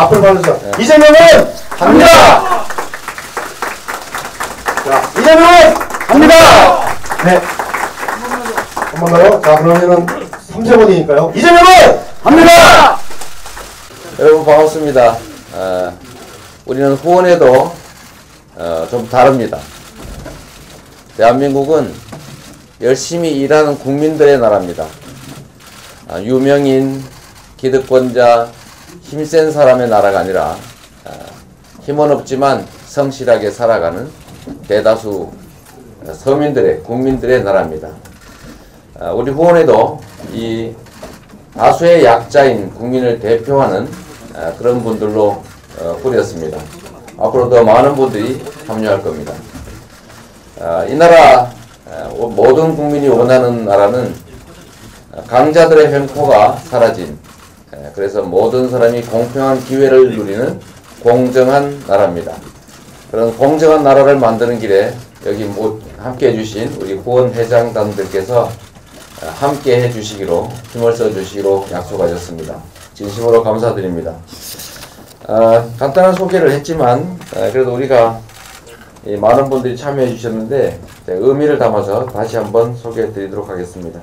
앞으로 가주세요. 네. 이재명은 갑니다. 자, 이재명은 갑니다. 네. 한 번 더요. 자, 그러면은 3세번이니까요. 이재명은 갑니다. 여러분 반갑습니다. 우리는 후원에도 좀 다릅니다. 대한민국은 열심히 일하는 국민들의 나라입니다. 유명인, 기득권자, 힘센 사람의 나라가 아니라 힘은 없지만 성실하게 살아가는 대다수 서민들의, 국민들의 나라입니다. 우리 후원에도 이 다수의 약자인 국민을 대표하는 그런 분들로 꾸렸습니다. 앞으로 더 많은 분들이 참여할 겁니다. 이 나라 모든 국민이 원하는 나라는 강자들의 횡포가 사라진, 그래서 모든 사람이 공평한 기회를 누리는 공정한 나라입니다. 그런 공정한 나라를 만드는 길에 여기 함께 해주신 우리 후원 회장단들께서 함께 해주시기로, 힘을 써주시기로 약속하셨습니다. 진심으로 감사드립니다. 간단한 소개를 했지만 그래도 우리가 많은 분들이 참여해 주셨는데 의미를 담아서 다시 한번 소개해 드리도록 하겠습니다.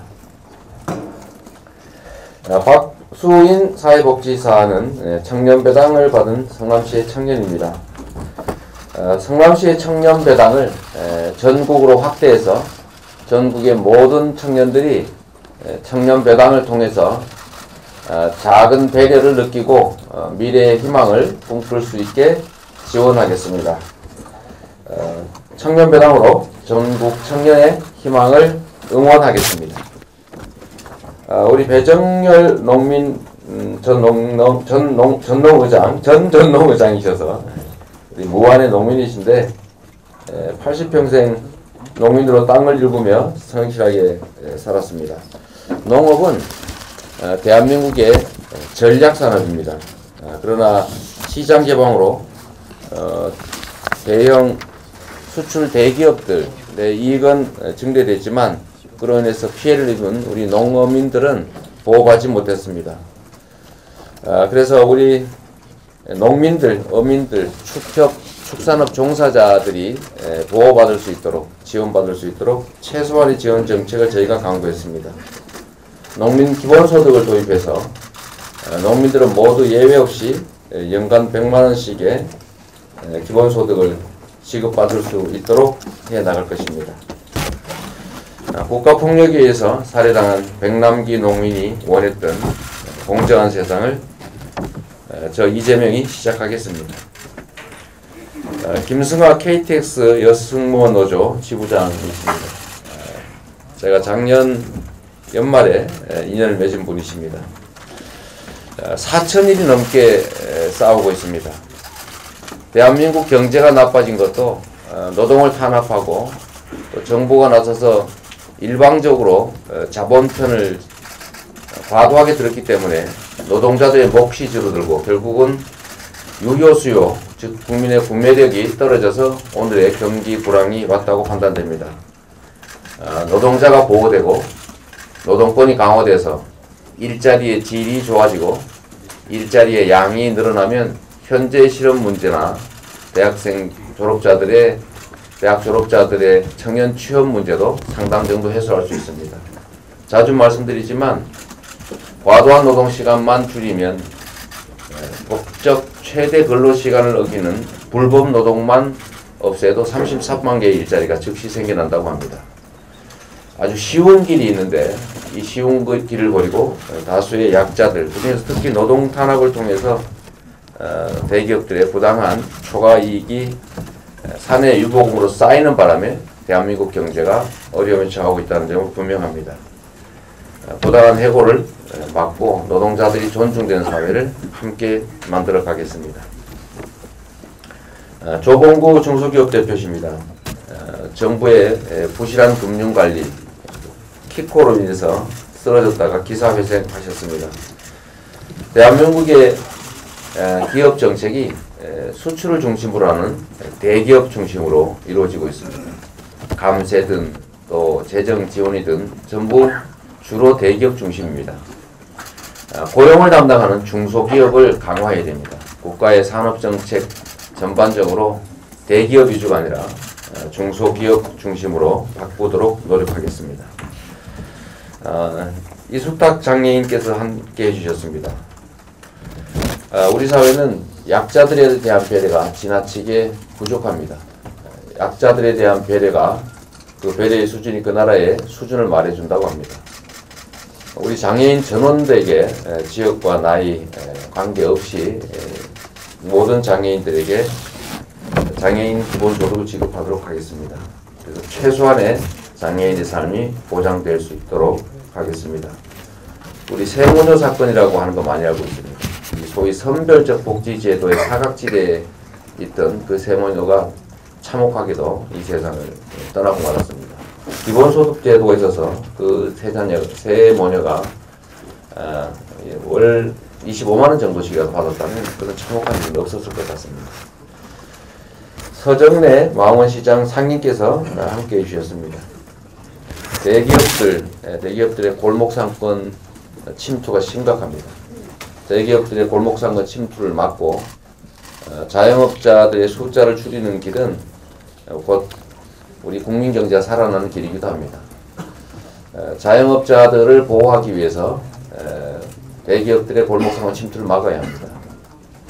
박수인 사회복지사는 청년배당을 받은 성남시의 청년입니다. 성남시의 청년배당을 전국으로 확대해서 전국의 모든 청년들이 청년배당을 통해서 작은 배려를 느끼고 미래의 희망을 꿈꿀 수 있게 지원하겠습니다. 청년배당으로 전국 청년의 희망을 응원하겠습니다. 우리 배정열 농민 전농의장이셔서 우리 무안의 농민이신데 80평생 농민으로 땅을 일구며 성실하게 살았습니다. 농업은 대한민국의 전략산업입니다. 그러나 시장 개방으로 대형 수출 대기업들의 이익은 증대됐지만 그로 인해서 피해를 입은 우리 농어민들은 보호받지 못했습니다. 그래서 우리 농민들, 어민들, 축산업 종사자들이 보호받을 수 있도록, 지원받을 수 있도록 최소한의 지원 정책을 저희가 강구했습니다. 농민 기본소득을 도입해서 농민들은 모두 예외 없이 연간 100만원씩의 기본소득을 지급받을 수 있도록 해나갈 것입니다. 국가폭력에 의해서 살해당한 백남기 농민이 원했던 공정한 세상을 저 이재명이 시작하겠습니다. 김승화 KTX 여승모 노조 지부장이십니다. 제가 작년 연말에 인연을 맺은 분이십니다. 4,000일이 넘게 싸우고 있습니다. 대한민국 경제가 나빠진 것도 노동을 탄압하고 또 정부가 나서서 일방적으로 자본 편을 과도하게 들었기 때문에 노동자들의 몫이 줄어들고 결국은 유효 수요, 즉 국민의 구매력이 떨어져서 오늘의 경기 불황이 왔다고 판단됩니다. 노동자가 보호되고 노동권이 강화돼서 일자리의 질이 좋아지고 일자리의 양이 늘어나면 현재 실업 문제나 대학 졸업자들의 청년 취업 문제도 상당 정도 해소할 수 있습니다. 자주 말씀드리지만 과도한 노동시간만 줄이면 법적 최대 근로시간을 어기는 불법 노동만 없애도 33만 개의 일자리가 즉시 생겨난다고 합니다. 아주 쉬운 길이 있는데 이 쉬운 길을 버리고 다수의 약자들, 그중에서 특히 노동 탄압을 통해서 대기업들의 부당한 초과이익이 사내 유보금으로 쌓이는 바람에 대한민국 경제가 어려움에 처하고 있다는 점은 분명합니다. 부당한 해고를 막고 노동자들이 존중되는 사회를 함께 만들어 가겠습니다. 조봉구 중소기업 대표십니다. 정부의 부실한 금융관리, 키코로 인해서 쓰러졌다가 기사회생하셨습니다. 대한민국의 기업 정책이 수출을 중심으로 하는 대기업 중심으로 이루어지고 있습니다. 감세든 또 재정 지원이든 전부 주로 대기업 중심입니다. 고용을 담당하는 중소기업을 강화해야 됩니다. 국가의 산업정책 전반적으로 대기업 위주가 아니라 중소기업 중심으로 바꾸도록 노력하겠습니다. 이숙탁 장애인께서 함께 해주셨습니다. 우리 사회는 약자들에 대한 배려가 지나치게 부족합니다. 약자들에 대한 배려가 그 배려의 수준이 그 나라의 수준을 말해준다고 합니다. 우리 장애인 전원들에게 지역과 나이 관계없이 모든 장애인들에게 장애인 기본소득을 지급하도록 하겠습니다. 그래서 최소한의 장애인의 삶이 보장될 수 있도록 하겠습니다. 우리 세모녀 사건이라고 하는 거 많이 알고 있습니다. 소위 선별적 복지제도의 사각지대에 있던 그 세모녀가 참혹하게도 이 세상을 떠나고 말았습니다. 기본소득제도가 있어서 그 세모녀가 월 25만 원 정도씩이라도 받았다면 그런 참혹한 일은 없었을 것 같습니다. 서정래 망원시장 상인께서 함께 해주셨습니다. 대기업들의 골목상권 침투가 심각합니다. 대기업들의 골목상권 침투를 막고 자영업자들의 숫자를 줄이는 길은 곧 우리 국민경제가 살아나는 길이기도 합니다. 자영업자들을 보호하기 위해서 대기업들의 골목상권 침투를 막아야 합니다.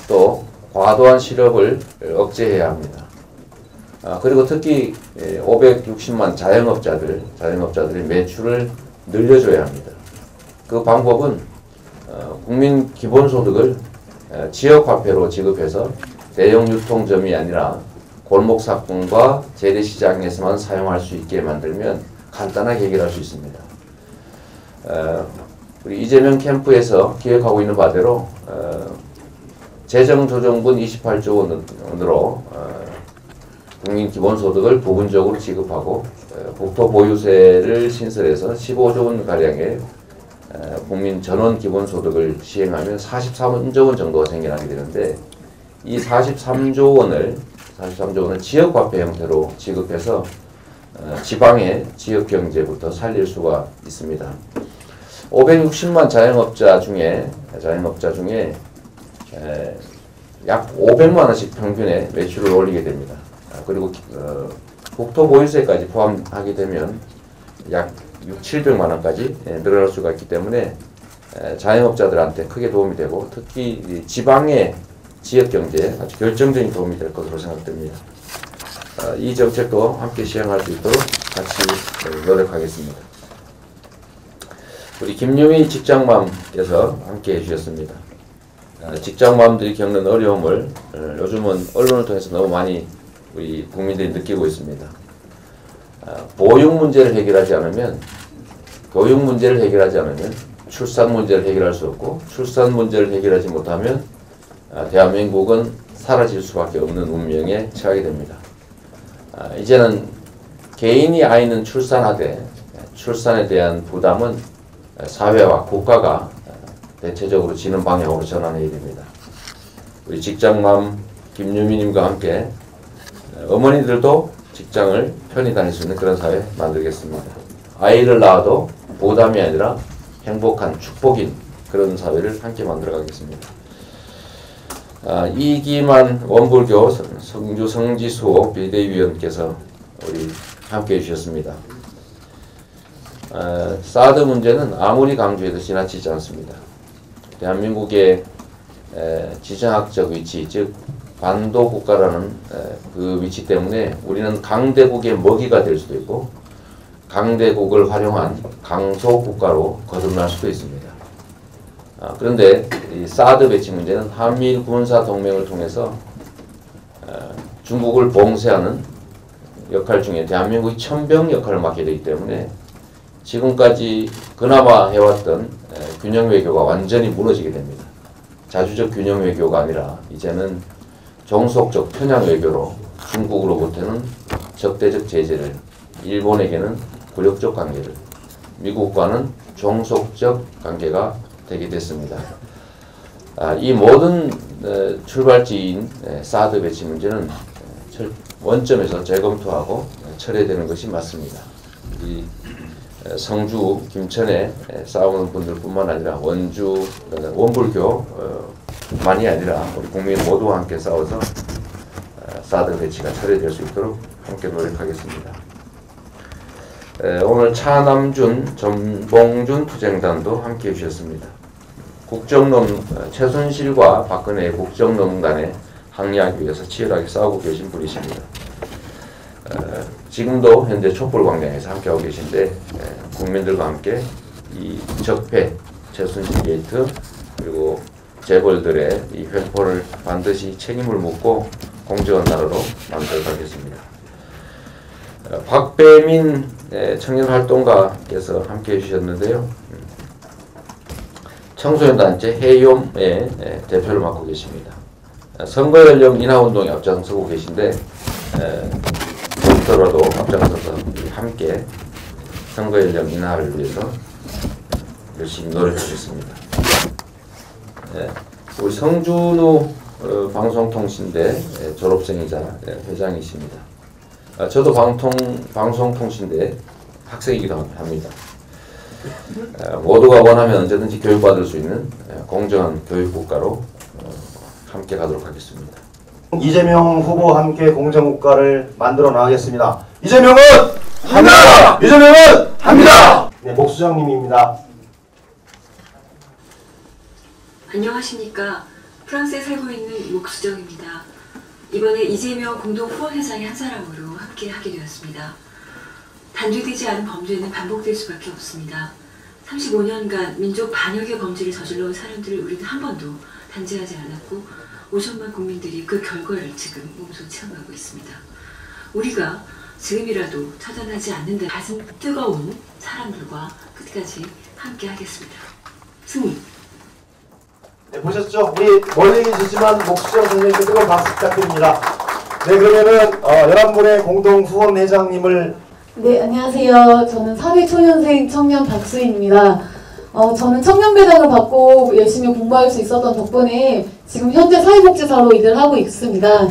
또 과도한 실업을 억제해야 합니다. 그리고 특히 560만 자영업자들의 매출을 늘려줘야 합니다. 그 방법은 국민 기본소득을 지역화폐로 지급해서 대형 유통점이 아니라 골목상권과 재래시장에서만 사용할 수 있게 만들면 간단하게 해결할 수 있습니다. 우리 이재명 캠프에서 기획하고 있는 바대로 재정조정분 28조 원으로 국민 기본소득을 부분적으로 지급하고 국토보유세를 신설해서 15조 원 가량의 국민 전원 기본소득을 시행하면 43조 원 정도가 생겨나게 되는데 이 43조 원을 지역화폐 형태로 지급해서 지방의 지역경제부터 살릴 수가 있습니다. 560만 자영업자 중에 약 500만 원씩 평균의 매출을 올리게 됩니다. 그리고 국토보유세까지 포함하게 되면 약 700만 원까지 늘어날 수가 있기 때문에 자영업자들한테 크게 도움이 되고 특히 지방의 지역경제에 아주 결정적인 도움이 될 것으로 생각됩니다. 이 정책도 함께 시행할 수 있도록 같이 노력하겠습니다. 우리 김유미 직장맘께서 함께 해주셨습니다. 직장맘들이 겪는 어려움을 요즘은 언론을 통해서 너무 많이 우리 국민들이 느끼고 있습니다. 보육 문제를 해결하지 않으면 교육 문제를 해결하지 않으면 출산 문제를 해결할 수 없고 출산 문제를 해결하지 못하면 대한민국은 사라질 수밖에 없는 운명에 처하게 됩니다. 이제는 개인이 아이는 출산하되 출산에 대한 부담은 사회와 국가가 대체적으로 지는 방향으로 전환해야 됩니다. 우리 직장맘 김유미님과 함께 어머니들도 직장을 편히 다닐 수 있는 그런 사회 만들겠습니다. 아이를 낳아도 부담이 아니라 행복한 축복인 그런 사회를 함께 만들어 가겠습니다. 이기만 원불교 성주 성지수호 비대위원께서 우리 함께 해주셨습니다. 사드 문제는 아무리 강조해도 지나치지 않습니다. 대한민국의 지정학적 위치, 즉 반도 국가라는 그 위치 때문에 우리는 강대국의 먹이가 될 수도 있고 강대국을 활용한 강소 국가로 거듭날 수도 있습니다. 그런데 이 사드 배치 문제는 한미일 군사 동맹을 통해서 중국을 봉쇄하는 역할 중에 대한민국이 천병 역할을 맡게 되기 때문에 지금까지 그나마 해왔던 균형 외교가 완전히 무너지게 됩니다. 자주적 균형 외교가 아니라 이제는 종속적 편향 외교로 중국으로부터는 적대적 제재를, 일본에게는 굴욕적 관계를, 미국과는 종속적 관계가 되게 됐습니다. 이 모든 출발지인 사드 배치 문제는 원점에서 재검토하고 철회되는 것이 맞습니다. 이 성주, 김천에 싸우는 분들뿐만 아니라 원주, 원불교 만이 아니라 우리 국민 모두와 함께 싸워서 사드 배치가 처리될 수 있도록 함께 노력하겠습니다. 오늘 차남준, 전봉준 투쟁단도 함께 해주셨습니다. 최순실과 박근혜의 국정농단에 항의하기 위해서 치열하게 싸우고 계신 분이십니다. 지금도 현재 촛불광장에서 함께하고 계신데 국민들과 함께 이 적폐, 최순실 게이트 그리고 재벌들의 이 횡포를 반드시 책임을 묻고 공정한 나라로 만들어가겠습니다. 박배민 청년활동가께서 함께해 주셨는데요. 청소년단체 해욤의 대표를 맡고 계십니다. 선거연령 인하운동에 앞장서고 계신데 더라도 앞장서서 함께 선거연령 인하를 위해서 열심히 노력하겠습니다. 우리 성준우 방송통신대 졸업생이자 회장이십니다. 저도 방송통신대 학생이기도 합니다. 모두가 원하면 언제든지 교육받을 수 있는 공정한 교육국가로 함께 가도록 하겠습니다. 이재명 후보와 함께 공정국가를 만들어 나가겠습니다. 이재명은 합니다! 이재명은 합니다! 네, 목수장님입니다. 안녕하십니까. 프랑스에 살고 있는 목수정입니다. 이번에 이재명 공동 후원회장의 한 사람으로 함께 하게 되었습니다. 단죄되지 않은 범죄는 반복될 수밖에 없습니다. 35년간 민족 반역의 범죄를 저질러온 사람들을 우리는 한 번도 단죄하지 않았고 5천만 국민들이 그 결과를 지금 몸소 체험하고 있습니다. 우리가 지금이라도 처단하지 않는다 가슴 뜨거운 사람들과 끝까지 함께 하겠습니다. 승리! 네, 보셨죠? 우리 멀리 계시지만 목수장 선생님께 뜨거운 박수 부탁드립니다. 네, 그러면은 11분의 공동 후원회장님을 네, 안녕하세요. 저는 사회초년생 청년 박수희입니다. 저는 청년배당을 받고 열심히 공부할 수 있었던 덕분에 지금 현재 사회복지사로 일을 하고 있습니다.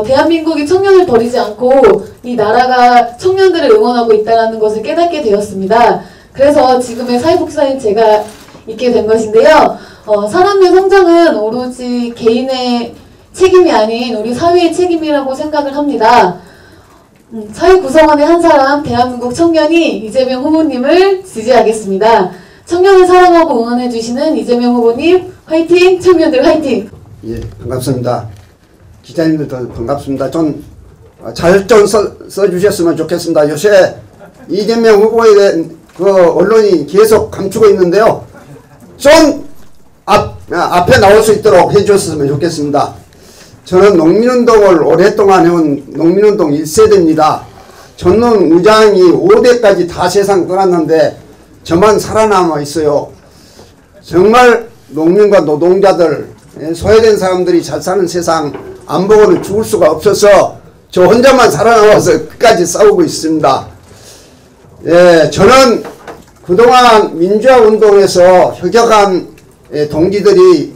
대한민국이 청년을 버리지 않고 이 나라가 청년들을 응원하고 있다는 것을 깨닫게 되었습니다. 그래서 지금의 사회복지사인 제가 있게 된 것인데요. 사람의 성장은 오로지 개인의 책임이 아닌 우리 사회의 책임이라고 생각을 합니다. 사회 구성원의 한 사람 대한민국 청년이 이재명 후보님을 지지하겠습니다. 청년을 사랑하고 응원해주시는 이재명 후보님 화이팅! 청년들 화이팅! 예, 반갑습니다. 기자님들도 반갑습니다. 좀 잘 좀 써주셨으면 좋겠습니다. 요새 이재명 후보에 대한 그 언론이 계속 감추고 있는데요. 좀 앞에 나올 수 있도록 해주셨으면 좋겠습니다. 저는 농민운동을 오랫동안 해온 농민운동 1세대입니다. 전농 의장이 5대까지 다 세상 떠났는데 저만 살아남아 있어요. 정말 농민과 노동자들, 소외된 사람들이 잘 사는 세상 안 보고는 죽을 수가 없어서 저 혼자만 살아남아서 끝까지 싸우고 있습니다. 예, 저는 그동안 민주화 운동에서 혁혁한 동지들이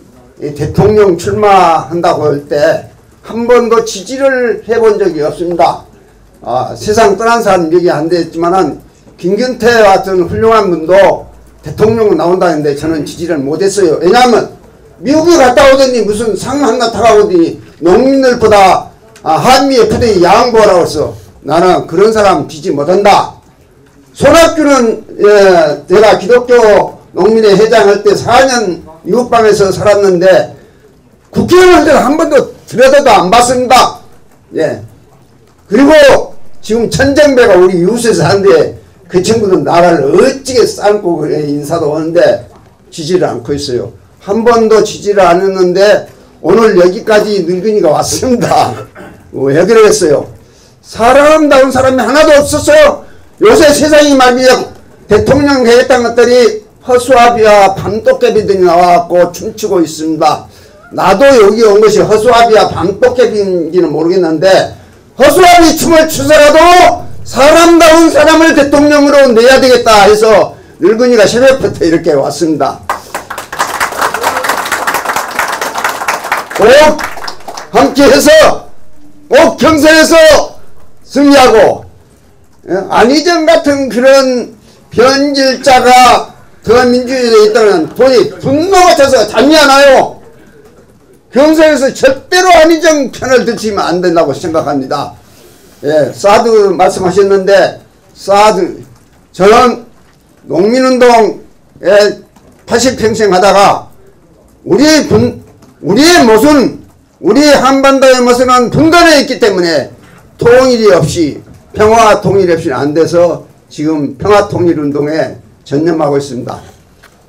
대통령 출마한다고 할 때 한 번도 지지를 해본 적이 없습니다. 세상 떠난 사람 얘기 안 됐지만은 김경태 같은 훌륭한 분도 대통령 나온다는데 저는 지지를 못했어요. 왜냐하면 미국에 갔다 오더니 무슨 상 하나 타가오더니 농민들보다 한미의 부대에 야왕보라고 해서 나는 그런 사람 지지 못한다. 손학규는 내가 기독교 농민의 회장할 때 4년 미국방에서 살았는데 국회의원 할 때는 한 번도 들여다도 안 봤습니다. 예. 그리고 지금 천정배가 우리 이웃에서 하는데 그 친구는 나라를 어찌게 삶고 그래 인사도 오는데 지지를 않고 있어요. 한 번도 지지를 안 했는데 오늘 여기까지 늙은이가 왔습니다. 왜 그러겠어요? 사람다운 사람이 하나도 없었어요. 요새 세상이 말이야 대통령 되겠다는 것들이 허수아비와 밤도깨비들이 나와갖고 춤추고 있습니다. 나도 여기 온 것이 허수아비와 밤도깨비인지는 모르겠는데 허수아비 춤을 추서라도 사람다운 사람을 대통령으로 내야 되겠다 해서 늙은이가 새벽부터 이렇게 왔습니다. 꼭 함께해서 꼭 경선에서 승리하고 안희정 같은 그런 변질자가 더 민주주의에 있다면 돈이 분노가 차서 잠이 안 와요. 경선에서 절대로 안희정 편을 드시면 안 된다고 생각합니다. 예, 사드 말씀하셨는데, 사드, 저는 농민운동에 80평생 하다가, 우리의 모순, 우리 한반도의 모순은 분단에 있기 때문에 통일이 없이, 평화 통일이 없이 안 돼서 지금 평화 통일 운동에 전념하고 있습니다.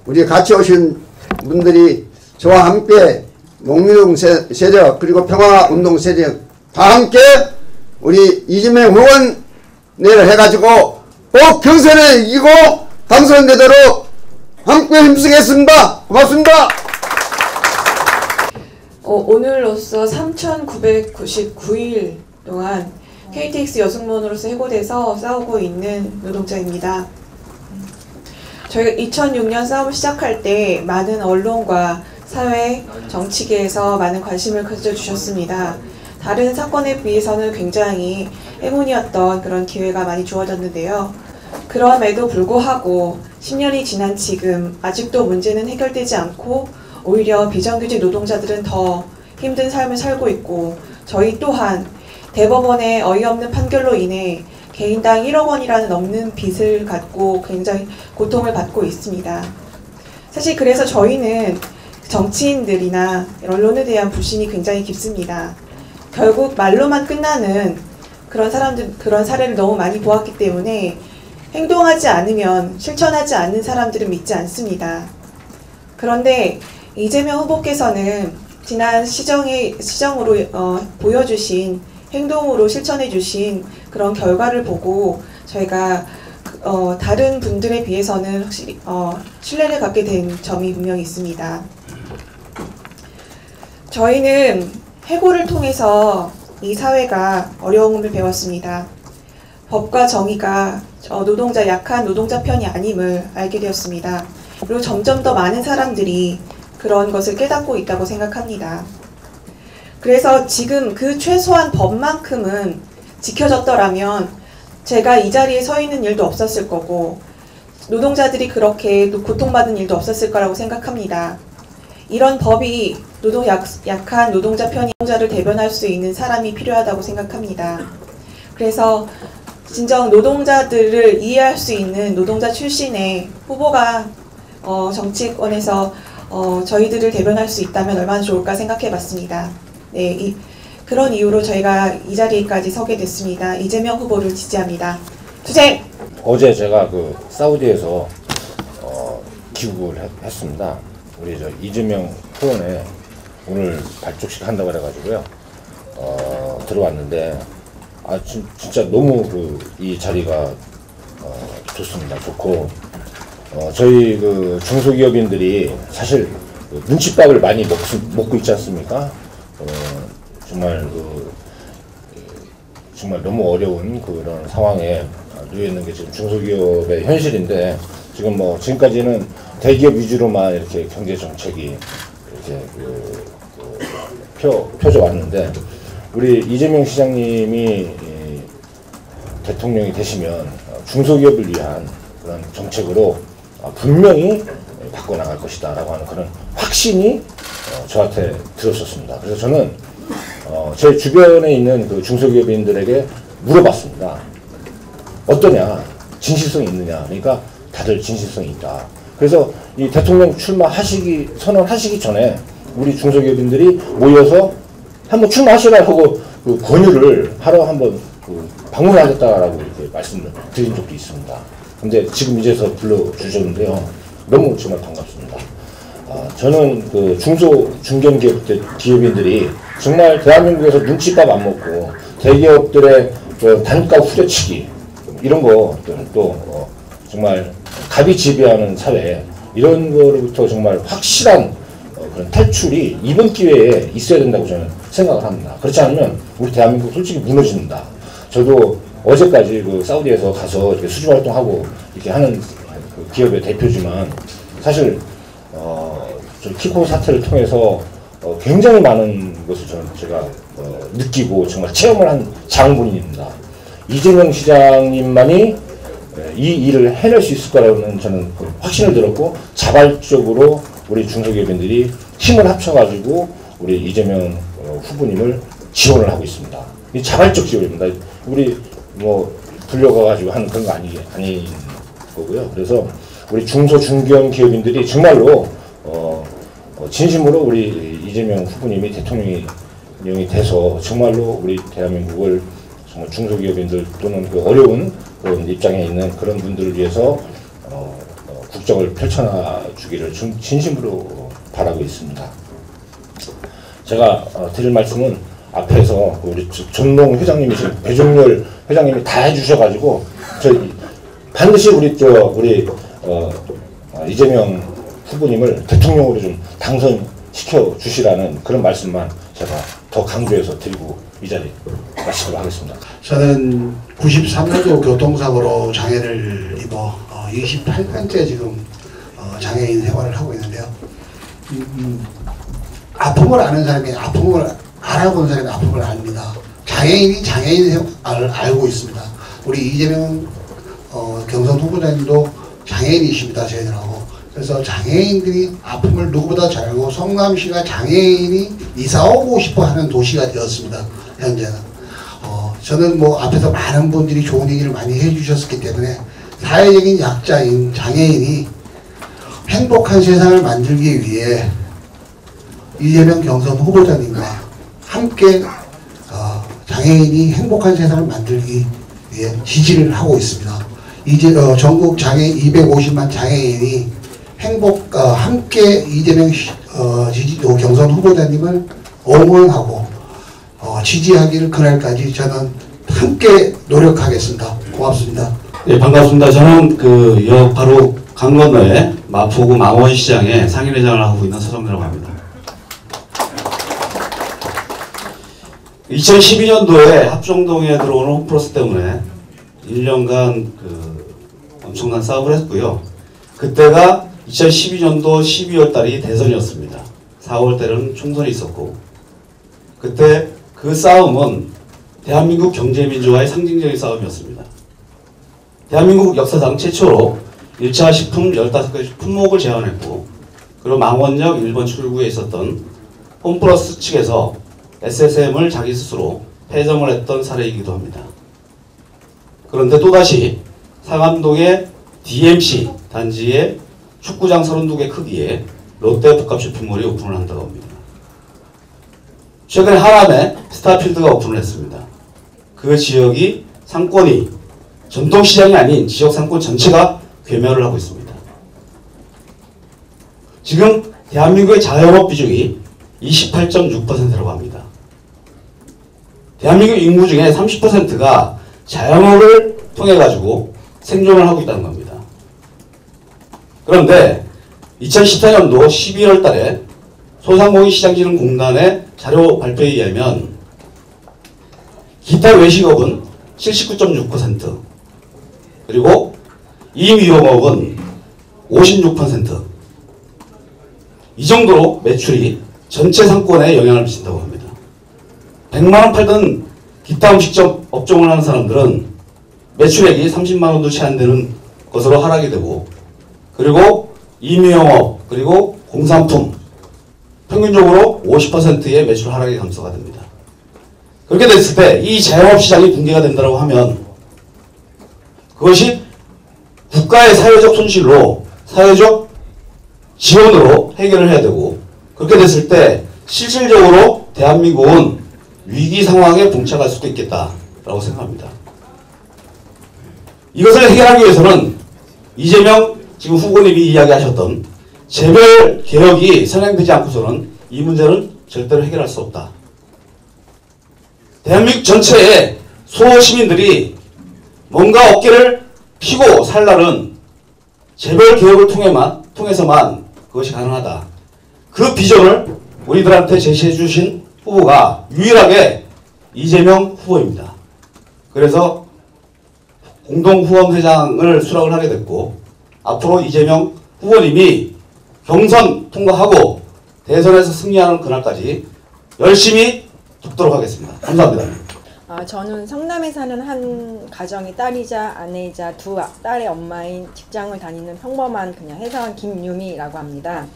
우리 같이 오신 분들이 저와 함께 농민운동 세력 그리고 평화운동 세력 다 함께 우리 이재명 후원회를 해가지고 꼭 경선에 이기고 당선되도록 함께 힘쓰겠습니다. 고맙습니다. 오늘로써 3,999일 동안 KTX 여승무원으로서 해고돼서 싸우고 있는 노동자입니다. 저희가 2006년 싸움을 시작할 때 많은 언론과 사회, 정치계에서 많은 관심을 가져주셨습니다. 다른 사건에 비해서는 굉장히 행운이었던 그런 기회가 많이 주어졌는데요. 그럼에도 불구하고 10년이 지난 지금 아직도 문제는 해결되지 않고 오히려 비정규직 노동자들은 더 힘든 삶을 살고 있고, 저희 또한 대법원의 어이없는 판결로 인해 개인당 1억 원이라는 넘는 빚을 갖고 굉장히 고통을 받고 있습니다. 사실 그래서 저희는 정치인들이나 언론에 대한 불신이 굉장히 깊습니다. 결국 말로만 끝나는 그런 사례를 너무 많이 보았기 때문에 행동하지 않으면, 실천하지 않는 사람들은 믿지 않습니다. 그런데 이재명 후보께서는 지난 시정으로 보여주신, 행동으로 실천해 주신 그런 결과를 보고 저희가 다른 분들에 비해서는 확실히 신뢰를 갖게 된 점이 분명히 있습니다. 저희는 해고를 통해서 이 사회가 어려움을 배웠습니다. 법과 정의가 약한 노동자 편이 아님을 알게 되었습니다. 그리고 점점 더 많은 사람들이 그런 것을 깨닫고 있다고 생각합니다. 그래서 지금 그 최소한 법만큼은 지켜졌더라면 제가 이 자리에 서 있는 일도 없었을 거고, 노동자들이 그렇게 고통받은 일도 없었을 거라고 생각합니다. 이런 법이 약한 노동자 편이 노동자를 대변할 수 있는 사람이 필요하다고 생각합니다. 그래서 진정 노동자들을 이해할 수 있는 노동자 출신의 후보가 정치권에서 저희들을 대변할 수 있다면 얼마나 좋을까 생각해 봤습니다. 네, 그런 이유로 저희가 이 자리까지 서게 됐습니다. 이재명 후보를 지지합니다. 투쟁! 어제 제가 사우디에서 귀국을 했습니다. 우리 이재명 후원에 오늘 발족식 한다고 해가지고요. 들어왔는데 진짜 너무 이 자리가 좋습니다. 좋고 저희 중소기업인들이 사실 눈칫밥을 많이 먹고 있지 않습니까? 정말 너무 어려운 그런 상황에 놓여 있는 게 지금 중소기업의 현실인데, 지금 지금까지는 대기업 위주로만 이렇게 경제 정책이 이렇게 펴져 왔는데, 우리 이재명 시장님이 대통령이 되시면 중소기업을 위한 그런 정책으로 분명히 바꿔나갈 것이다라고 하는 그런 확신이 저한테 들었었습니다. 그래서 저는 제 주변에 있는 중소기업인들에게 물어봤습니다. 어떠냐? 진실성이 있느냐? 그러니까 다들 진실성이 있다. 그래서 이 대통령 선언하시기 전에 우리 중소기업인들이 모여서 한번 출마하시라고 권유를 하러 한번 방문하겠다라고 이렇게 말씀을 드린 적도 있습니다. 근데 지금 이제서 불러주셨는데요. 너무 정말 반갑습니다. 저는 중견기업인들이 정말 대한민국에서 눈칫밥 안 먹고 대기업들의 단가 후려치기 이런 거 또 정말 갑이 지배하는 사회, 이런 거로부터 정말 확실한 그런 탈출이 이번 기회에 있어야 된다고 저는 생각을 합니다. 그렇지 않으면 우리 대한민국 솔직히 무너진다. 저도 어제까지 사우디에서 가서 이렇게 수주 활동하고 이렇게 하는 기업의 대표지만, 사실 저 키코 사태를 통해서 굉장히 많은 것을 제가 느끼고 정말 체험을 한 장본인입니다. 이재명 시장님만이 이 일을 해낼 수 있을 거라는 저는 확신을 들었고, 자발적으로 우리 중소기업인들이 힘을 합쳐가지고 우리 이재명 후보님을 지원을 하고 있습니다. 이 자발적 지원입니다. 우리 뭐 불려가가지고 하는 그런 거 아닌 거고요. 그래서 우리 중소 중견 기업인들이 정말로 진심으로 우리 이재명 후보님이 대통령이 돼서 정말로 우리 대한민국을 정말 중소기업인들 또는 그 어려운 그런 입장에 있는 그런 분들을 위해서 국정을 펼쳐놔 주기를 진심으로 바라고 있습니다. 제가 드릴 말씀은 앞에서 우리 전농 회장님이 배종렬 회장님이 다 해주셔가지고 반드시 우리 이재명 후보님을 대통령으로 좀 당선시켜 주시라는 그런 말씀만 제가 더 강조해서 드리고 이 자리 마치도록 하겠습니다. 저는 93년도 교통사고로 장애를 입어 28년째 지금 장애인 생활을 하고 있는데요. 아픔을 아는 사람이 아픔을 알아본 사람이 아픔을 압니다. 장애인이 장애인을 알고 있습니다. 우리 이재명 경선 후보자님도 장애인이십니다. 저희들하고. 그래서 장애인들이 아픔을 누구보다 잘 알고 성남시가 장애인이 이사오고 싶어 하는 도시가 되었습니다. 현재는. 저는 뭐 앞에서 많은 분들이 좋은 얘기를 많이 해주셨기 때문에 사회적인 약자인 장애인이 행복한 세상을 만들기 위해 이재명 경선 후보자님과 함께 장애인이 행복한 세상을 만들기 위해 지지를 하고 있습니다. 이제 전국 장애 250만 장애인이 함께 이재명 경선 후보자님을 응원하고 지지하기를 그날까지 저는 함께 노력하겠습니다. 고맙습니다. 네, 반갑습니다. 저는 바로 강 건너에 마포구 망원시장에 상인회장을 하고 있는 서정래라고 합니다. 2012년도에 합정동에 들어오는 홈플러스 때문에 1년간 엄청난 싸움을 했고요. 그때가 2012년도 12월 달이 대선이었습니다. 4월 때는 총선이 있었고, 그때 그 싸움은 대한민국 경제민주화의 상징적인 싸움이었습니다. 대한민국 역사상 최초로 1차 식품 15가지 품목을 제한했고, 그리고 망원역 1번 출구에 있었던 홈플러스 측에서 SSM을 자기 스스로 폐점을 했던 사례이기도 합니다. 그런데 또다시 상암동의 DMC 단지에 축구장 32개 크기의 롯데 복합 쇼핑몰이 오픈을 한다고 합니다. 최근에 하남에 스타필드가 오픈을 했습니다. 그 지역이 상권이 전통시장이 아닌 지역 상권 전체가 괴멸을 하고 있습니다. 지금 대한민국의 자영업 비중이 28.6%라고 합니다. 대한민국 인구 중에 30%가 자영업을 통해 가지고 생존을 하고 있다는 겁니다. 그런데 2014년도 12월 달에 소상공인시장진흥공단의 자료 발표에 의하면 기타 외식업은 79.6%, 그리고 임의용업은 56%, 이 정도로 매출이 전체 상권에 영향을 미친다고 합니다. 100만원 팔던 기타 음식점 업종을 하는 사람들은 매출액이 30만원도 채 안 되는 것으로 하락이 되고, 그리고 임의용업, 그리고 공산품 평균적으로 50%의 매출 하락이 감소가 됩니다. 그렇게 됐을 때 이 자영업 시장이 붕괴가 된다고 하면 그것이 국가의 사회적 손실로, 사회적 지원으로 해결을 해야 되고, 그렇게 됐을 때 실질적으로 대한민국은 위기 상황에 봉착할 수도 있겠다라고 생각합니다. 이것을 해결하기 위해서는 이재명 지금 후보님이 이야기하셨던 재벌 개혁이 선행되지 않고서는 이 문제는 절대로 해결할 수 없다. 대한민국 전체의 소시민들이 뭔가 어깨를 피고 살 날은 재벌 개혁을 통해서만 그것이 가능하다. 그 비전을 우리들한테 제시해 주신 후보가 유일하게 이재명 후보입니다. 그래서 공동후원회장을 수락을 하게 됐고, 앞으로 이재명 후보님이 경선 통과하고 대선에서 승리하는 그날까지 열심히 돕도록 하겠습니다. 감사합니다. 저는 성남에 사는 한 가정의 딸이자 아내이자 딸의 엄마인 직장을 다니는 평범한 그냥 회사원 김유미라고 합니다.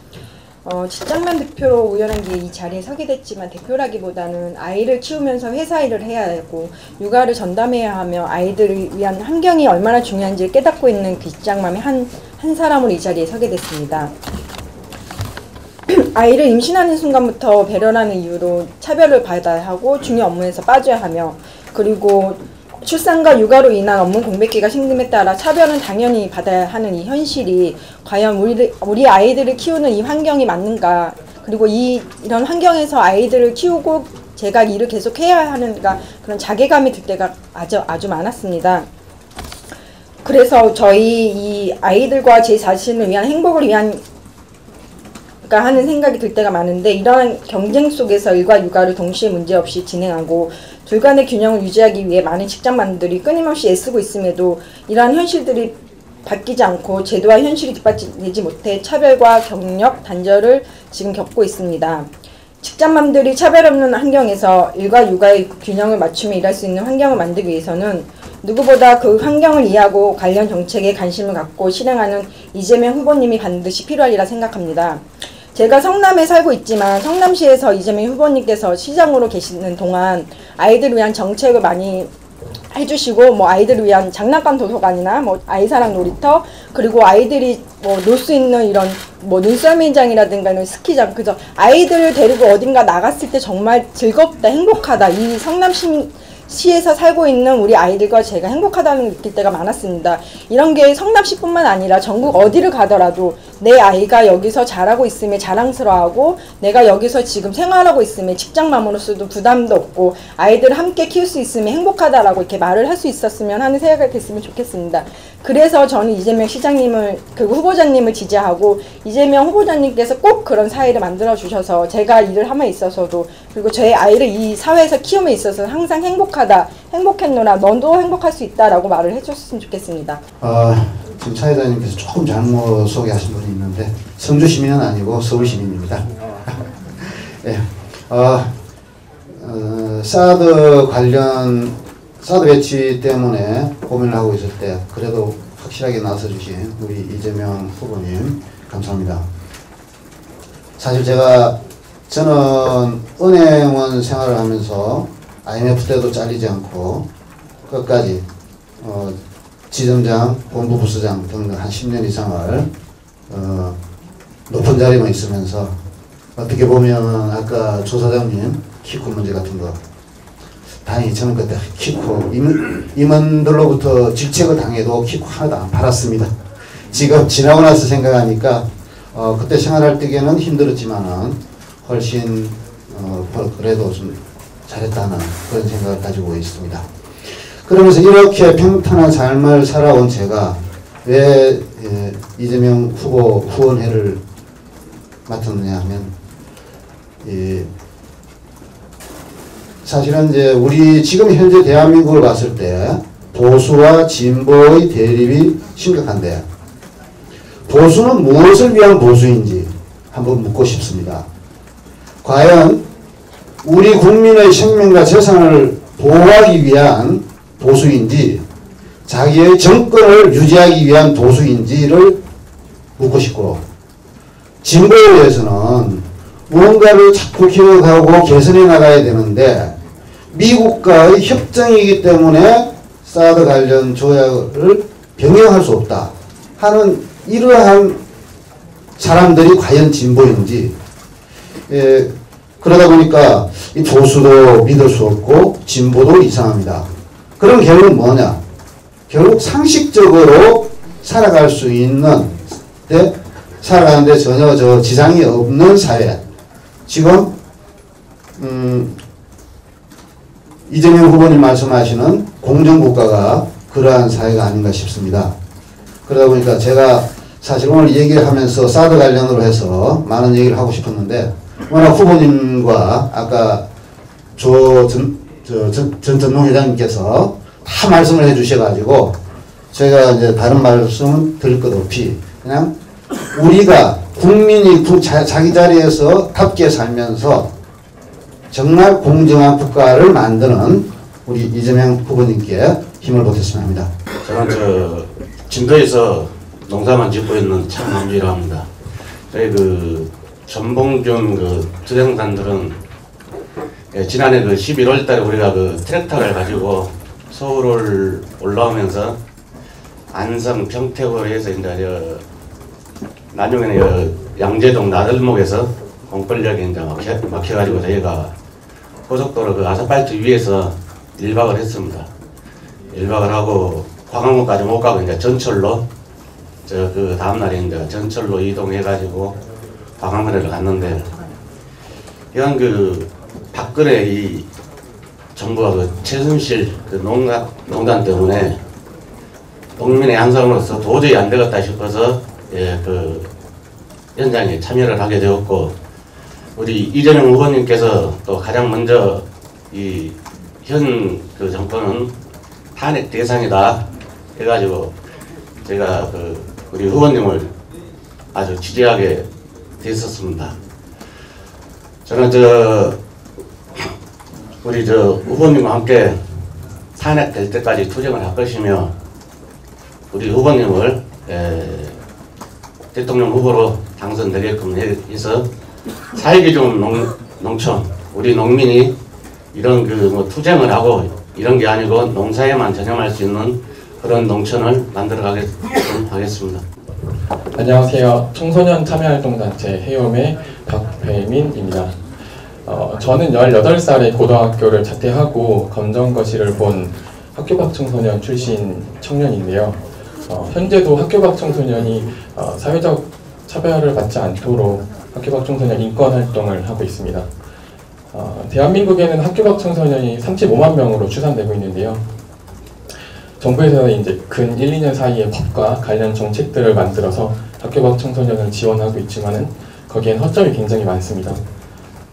직장만 대표로 우연한 게 이 자리에 서게 됐지만 대표라기보다는 아이를 키우면서 회사 일을 해야 하고 육아를 전담해야 하며 아이들을 위한 환경이 얼마나 중요한지를 깨닫고 있는 그 직장맘의 한 사람으로 이 자리에 서게 됐습니다. 아이를 임신하는 순간부터 배려라는 이유로 차별을 받아야 하고 중요 업무에서 빠져야 하며 그리고 출산과 육아로 인한 업무 공백기가 생김에 따라 차별은 당연히 받아야 하는 이 현실이 과연 우리 아이들을 키우는 이 환경이 맞는가 그리고 이런 환경에서 아이들을 키우고 제가 일을 계속 해야 하는가 그런 자괴감이 들 때가 아주 많았습니다. 그래서 저희 이 아이들과 제 자신을 위한 행복을 위한 하는 생각이 들 때가 많은데 이러한 경쟁 속에서 일과 육아를 동시에 문제없이 진행하고 둘 간의 균형을 유지하기 위해 많은 직장맘들이 끊임없이 애쓰고 있음에도 이러한 현실들이 바뀌지 않고 제도와 현실이 뒷받침되지 못해 차별과 경력, 단절을 지금 겪고 있습니다. 직장맘들이 차별 없는 환경에서 일과 육아의 균형을 맞추며 일할 수 있는 환경을 만들기 위해서는 누구보다 그 환경을 이해하고 관련 정책에 관심을 갖고 실행하는 이재명 후보님이 반드시 필요하리라 생각합니다. 제가 성남에 살고 있지만 성남시에서 이재명 후보님께서 시장으로 계시는 동안 아이들을 위한 정책을 많이 해주시고 뭐 아이들을 위한 장난감 도서관이나 뭐 아이사랑 놀이터 그리고 아이들이 뭐 놀 수 있는 이런 뭐 눈썰매장이라든가 스키장 그저 아이들을 데리고 어딘가 나갔을 때 정말 즐겁다 행복하다 이 성남시에서 살고 있는 우리 아이들과 제가 행복하다는 느낄 때가 많았습니다. 이런 게 성남시뿐만 아니라 전국 어디를 가더라도 내 아이가 여기서 자라고 있음에 자랑스러워하고 내가 여기서 지금 생활하고 있음에 직장맘으로서도 부담도 없고 아이들을 함께 키울 수 있음에 행복하다라고 이렇게 말을 할 수 있었으면 하는 생각이 됐으면 좋겠습니다. 그래서 저는 이재명 시장님을 그리고 후보자님을 지지하고 이재명 후보자님께서 꼭 그런 사회를 만들어 주셔서 제가 일을 함에 있어서도 그리고 저의 아이를 이 사회에서 키움에 있어서 항상 행복하다 행복했노라 너도 행복할 수 있다라고 말을 해줬으면 좋겠습니다. 지금 사회자님께서 조금 잘못 소개하신 분이 있는데 성주 시민은 아니고 서울 시민입니다. 예, 사드 배치 때문에 고민을 하고 있을 때 그래도 확실하게 나서주신 우리 이재명 후보님 감사합니다. 사실 저는 은행원 생활을 하면서 IMF 때도 잘리지 않고 끝까지 지점장, 본부부서장 등등 한 10년 이상을 높은 자리만 있으면서 어떻게 보면 아까 조사장님 키코 문제 같은 거 다행히 저는 그때 키코 임원들로부터 질책을 당해도 키코 하나도 안 팔았습니다. 지금 지나고 나서 생각하니까 그때 생활할 때에는 힘들었지만은 훨씬 그래도 좀 잘했다는 그런 생각을 가지고 있습니다. 그러면서 이렇게 평탄한 삶을 살아온 제가 왜 이재명 후보 후원회를 맡았느냐 하면 사실은 이제 우리 지금 현재 대한민국을 봤을 때 보수와 진보의 대립이 심각한데 보수는 무엇을 위한 보수인지 한번 묻고 싶습니다. 과연 우리 국민의 생명과 재산을 보호하기 위한 보수인지 자기의 정권을 유지하기 위한 보수인지를 묻고 싶고 진보에 대해서는 무언가를 자꾸 기억하고 개선해 나가야 되는데 미국과의 협정이기 때문에 사드 관련 조약을 변경할 수 없다 하는 이러한 사람들이 과연 진보인지 그러다 보니까 이 보수도 믿을 수 없고 진보도 이상합니다. 그럼 결국은 뭐냐? 결국 상식적으로 살아갈 수 있는 살아가는데 전혀 지장이 없는 사회. 지금 이재명 후보님 말씀하시는 공정국가가 그러한 사회가 아닌가 싶습니다. 그러다 보니까 제가 사실 오늘 얘기하면서 사드 관련으로 해서 많은 얘기를 하고 싶었는데 워낙 후보님과 아까 전 전농회장님께서 다 말씀을 해주셔가지고 제가 이제 다른 말씀은 드릴 것 없이 그냥 우리가 국민이 자기 자리에서 답게 살면서 정말 공정한 국가를 만드는 우리 이재명 후보님께 힘을 보탰으면 합니다. 저는 진도에서 농사만 짓고 있는 참남주라고 합니다. 저희 전봉준 그 투쟁단들은 지난해 그 11월 달에 우리가 그 트랙터를 가지고 서울을 올라오면서 안성, 평택으로 해서 이제 나중에는 양재동 나들목에서 공권력에 이제 막혀가지고 저희가 고속도로 그 아스팔트 위에서 1박을 했습니다. 1박을 하고 광화문까지 못 가고 이제 전철로 그 다음날에 이제 전철로 이동해가지고 광화문에 갔는데 이런 그 박근혜 이 정부가 그 최순실 그 농단 때문에 국민의 양상으로서 도저히 안 되겠다 싶어서 그 현장에 참여를 하게 되었고 우리 이재명 후보님께서 또 가장 먼저 이 현 그 정권은 탄핵 대상이다 해가지고 제가 그 우리 후보님을 아주 지지하게 됐었습니다. 저는 우리 후보님과 함께 탄핵 될 때까지 투쟁을 할 것이며 우리 후보님을 대통령 후보로 당선되게끔 해서 살기 좋은 농촌 우리 농민이 이런 뭐 투쟁을 하고 이런 게 아니고 농사에만 전념할 수 있는 그런 농촌을 만들어 가게끔 하겠습니다. 안녕하세요. 청소년 참여활동단체 해움의 박배민입니다. 저는 18살에 고등학교를 자퇴하고 검정거실을 본 학교 밖 청소년 출신 청년인데요. 현재도 학교 밖 청소년이 사회적 차별을 받지 않도록 학교 밖 청소년 인권 활동을 하고 있습니다. 대한민국에는 학교 밖 청소년이 35만 명으로 추산되고 있는데요. 정부에서는 이제 근 1, 2년 사이에 법과 관련 정책들을 만들어서 학교 밖 청소년을 지원하고 있지만은 거기엔 허점이 굉장히 많습니다.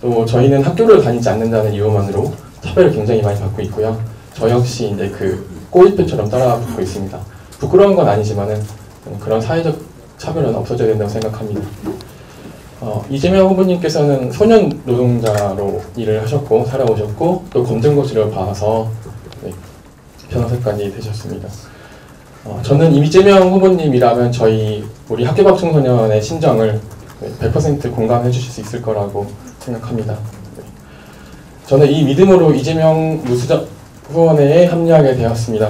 또 저희는 학교를 다니지 않는다는 이유만으로 차별을 굉장히 많이 받고 있고요. 저 역시 이제 그 꼬리표처럼 따라붙고 있습니다. 부끄러운 건 아니지만은 그런 사회적 차별은 없어져야 된다고 생각합니다. 이재명 후보님께서는 소년 노동자로 일을 하셨고 살아오셨고 또 검정고시를 봐서 변호사까지 되셨습니다. 저는 이재명 후보님이라면 우리 학교 밖 청소년의 심정을 100% 공감해 주실 수 있을 거라고 생각합니다. 저는 이 믿음으로 이재명 무수정 후원회에 합류하게 되었습니다.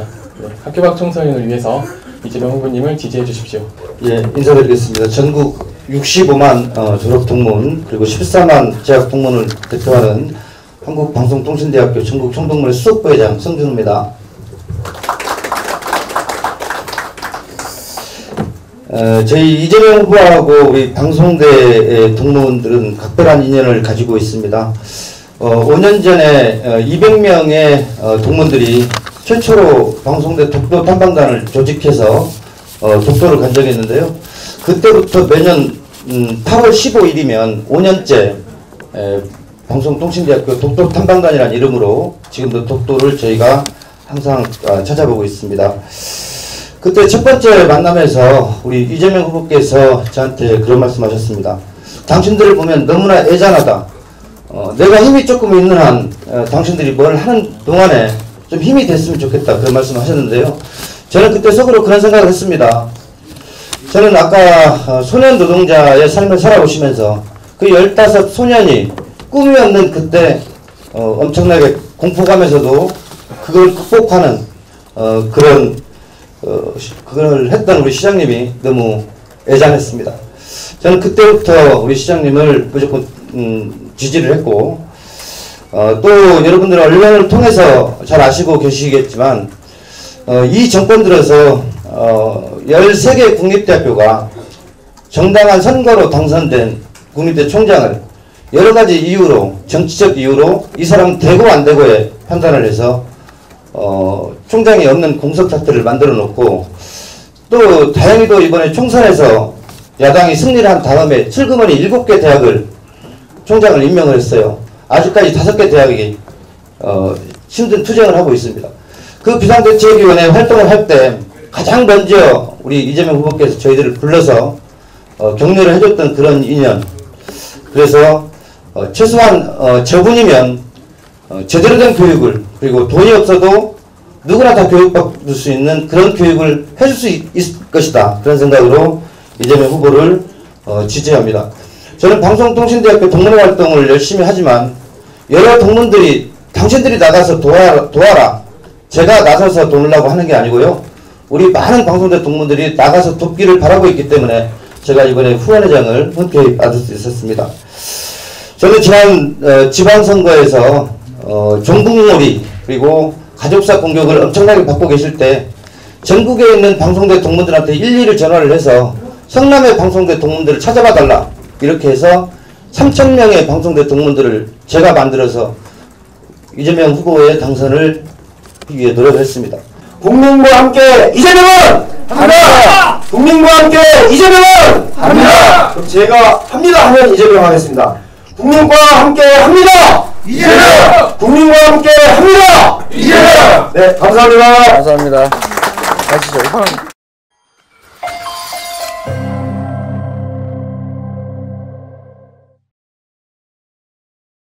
학교 밖 청소년을 위해서 이재명 후보님을 지지해 주십시오. 예, 인사드리겠습니다. 전국 65만 졸업 동문 그리고 14만 재학 동문을 대표하는 한국방송통신대학교 전국 총동문회 수석부회장 성준우입니다. 저희 이재명 후보하고 우리 방송대의 동문들은 각별한 인연을 가지고 있습니다. 5년 전에 200명의 동문들이 최초로 방송대 독도 탐방단을 조직해서 독도를 간 적이 있는데요. 그때부터 매년 8월 15일이면 5년째 방송통신대학교 독도 탐방단이라는 이름으로 지금도 독도를 저희가 항상 찾아보고 있습니다. 그때 첫 번째 만남에서 우리 이재명 후보께서 저한테 그런 말씀하셨습니다. 당신들을 보면 너무나 애잔하다. 내가 힘이 조금 있는 한 당신들이 뭘 하는 동안에 좀 힘이 됐으면 좋겠다. 그런 말씀을 하셨는데요. 저는 그때 속으로 그런 생각을 했습니다. 저는 아까 소년 노동자의 삶을 살아오시면서 그 15 소년이 꿈이 없는 그때 엄청나게 공포감에서도 그걸 극복하는 그걸 했던 우리 시장님이 너무 애잔했습니다. 저는 그때부터 우리 시장님을 무조건 지지를 했고 또 여러분들 언론을 통해서 잘 아시고 계시겠지만 이 정권 들어서 13개 국립대학교가 정당한 선거로 당선된 국립대 총장을 여러가지 이유로 정치적 이유로 이 사람 되고 안 되고에 판단을 해서 총장이 없는 공석사태를 만들어 놓고 또 다행히도 이번에 총선에서 야당이 승리를 한 다음에 슬그머니 7개 대학을 총장을 임명을 했어요. 아직까지 5개 대학이 힘든 투쟁을 하고 있습니다. 그 비상대책위원회 활동을 할 때 가장 먼저 우리 이재명 후보께서 저희들을 불러서 격려를 해줬던 그런 인연. 그래서 최소한 저분이면 제대로 된 교육을 그리고 돈이 없어도 누구나 다 교육받을 수 있는 그런 교육을 해줄 수 있을 것이다. 그런 생각으로 이재명 후보를 지지합니다. 저는 방송통신대학교 동문 활동을 열심히 하지만 여러 동문들이 당신들이 나가서 도와라. 제가 나서서 도우려고 하는 게 아니고요. 우리 많은 방송대 동문들이 나가서 돕기를 바라고 있기 때문에 제가 이번에 후원회장을 흔쾌히 받을 수 있었습니다. 저는 지난 지방선거에서 종북몰이 그리고 가족사 공격을 엄청나게 받고 계실 때 전국에 있는 방송대 동문들한테 일일이 전화를 해서 성남의 방송대 동문들을 찾아봐 달라 이렇게 해서 3,000명의 방송대 동문들을 제가 만들어서 이재명 후보의 당선을 하기 위해 노력했습니다. 국민과 함께 이재명은 합니다. 국민과 함께 이재명은 합니다. 그럼 제가 합니다 하면 이재명 하겠습니다. 국민과 함께 합니다. 이재명. 국민과 함께 합니다. 이재명. 네, 감사합니다. 감사합니다. 가시죠.